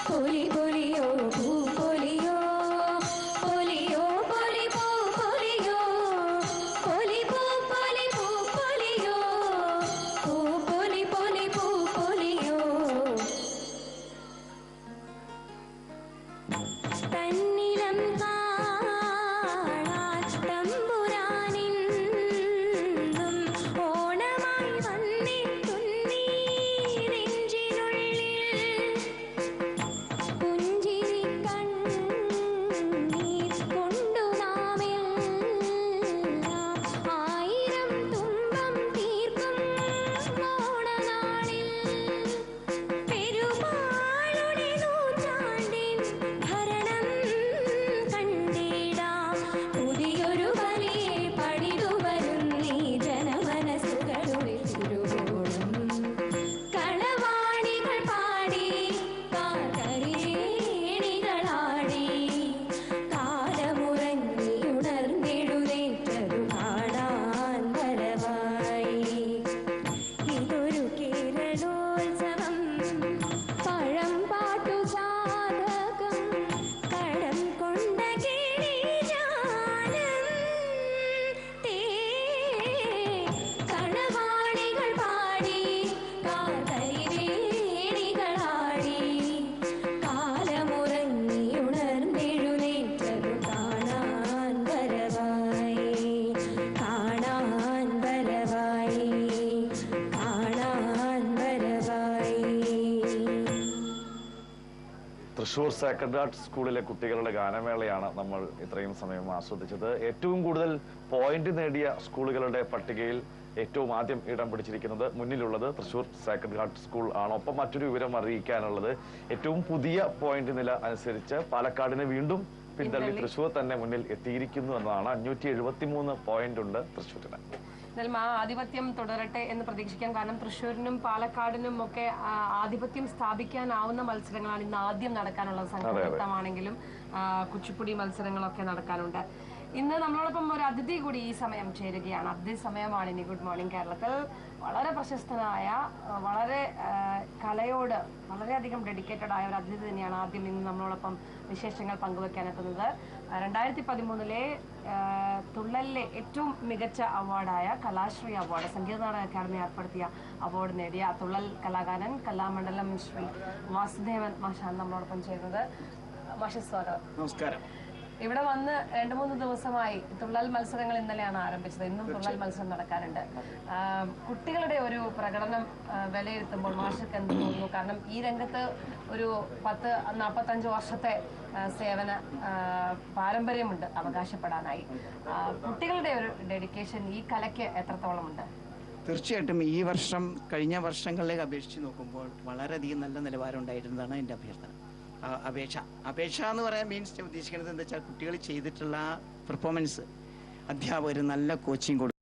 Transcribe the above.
പൊലി പൊലിയോ പൂ പൊലിയോ പൊലിയോ പൊലി പൂ പൊലിയോ പൊലി പൂ പൊലി പൂ പൊലിയോ പൂ പൊലി പൊലി പൂ പൊലിയോ തന്നിലം തൃശൂർ സേക്രഡ് ഹാർട്ട് സ്കൂളിലെ കുട്ടികളുടെ ഗാനമേളയാണ് നമ്മൾ ഇത്രയും സമയം ആസ്വദിച്ചത്. ഏറ്റവും കൂടുതൽ പോയിന്റ് നേടിയ സ്കൂളുകളുടെ പട്ടികയിൽ ഏറ്റവും ആദ്യം ഇടം പിടിച്ചിരിക്കുന്നത് മുന്നിലുള്ളത് തൃശൂർ സേക്രഡ് ഹാർട്ട് സ്കൂൾ ആണ്. ഒപ്പം മറ്റൊരു വിവരം അറിയിക്കാനുള്ളത്, ഏറ്റവും പുതിയ പോയിന്റ് നില അനുസരിച്ച് പാലക്കാടിനെ വീണ്ടും പിന്തള്ളി തൃശൂർ തന്നെ മുന്നിൽ എത്തിയിരിക്കുന്നു എന്നതാണ്. 573 പോയിന്റ് ഉണ്ട് തൃശൂരിന്. എന്നാലും ആ ആധിപത്യം തുടരട്ടെ എന്ന് പ്രതീക്ഷിക്കാം. കാരണം തൃശ്ശൂരിനും പാലക്കാടിനും ഒക്കെ ആധിപത്യം സ്ഥാപിക്കാനാവുന്ന മത്സരങ്ങളാണ് ഇന്ന് ആദ്യം നടക്കാനുള്ളത്. സംഘനൃത്തമാണെങ്കിലും കുച്ചിപ്പുടി മത്സരങ്ങളൊക്കെ നടക്കാനുണ്ട്. ഇന്ന് നമ്മളോടൊപ്പം ഒരു അതിഥി കൂടി ഈ സമയം ചേരുകയാണ്. അതിഥി സമയമാണ് ഇനി ഗുഡ് മോർണിംഗ് കേരളത്തിൽ. വളരെ പ്രശസ്തനായ, വളരെ കലയോട് വളരെയധികം ഡെഡിക്കേറ്റഡ് ആയ ഒരു അതിഥി തന്നെയാണ് ആദ്യം ഇന്ന് നമ്മളോടൊപ്പം വിശേഷങ്ങൾ പങ്കുവെക്കാനെത്തുന്നത്. 2013 തുള്ളലിലെ ഏറ്റവും മികച്ച അവാർഡായ കലാശ്രീ അവാർഡ്, സംഗീത നാടക അക്കാദമി ഏർപ്പെടുത്തിയ അവാർഡ് നേടിയ തുള്ളൽ കലാകാരൻ കലാമണ്ഡലം ശ്രീ വാസുദേവൻ മാഷാണ് നമ്മളോടൊപ്പം ചെയ്യുന്നത്. മാഷ സ്വാഗതം. നമസ്കാരം. ഇവിടെ വന്ന് 2-3 ദിവസമായി തുള്ളൽ മത്സരങ്ങൾ ഇന്നലെയാണ് ആരംഭിച്ചത്. ഇന്നും തുള്ളൽ മത്സരം നടക്കാറുണ്ട്. കുട്ടികളുടെ ഒരു പ്രകടനം വിലയിരുത്തുമ്പോൾ മാഷക്ക് എന്ത് തോന്നുന്നു? കാരണം ഈ രംഗത്ത് ഒരു 10-45 വർഷത്തെ സേവന പാരമ്പര്യമുണ്ട് അവകാശപ്പെടാനായി. കുട്ടികളുടെ ഒരു ഡെഡിക്കേഷൻ ഈ കലയ്ക്ക് എത്രത്തോളമുണ്ട്? തീർച്ചയായിട്ടും ഈ വർഷം കഴിഞ്ഞ വർഷങ്ങളിലേക്ക് അപേക്ഷിച്ച് നോക്കുമ്പോൾ വളരെയധികം നല്ല നിലവാരം ഉണ്ടായിരുന്നതാണ് എൻ്റെ അഭ്യർത്ഥന. അപേക്ഷ എന്ന് പറയാൻ മീൻസ് ഉദ്ദേശിക്കുന്നത് എന്താ വെച്ചാൽ കുട്ടികൾ ചെയ്തിട്ടുള്ള പെർഫോമൻസ്, അധ്യാപകർ നല്ല കോച്ചിങ് കൊടുക്കും.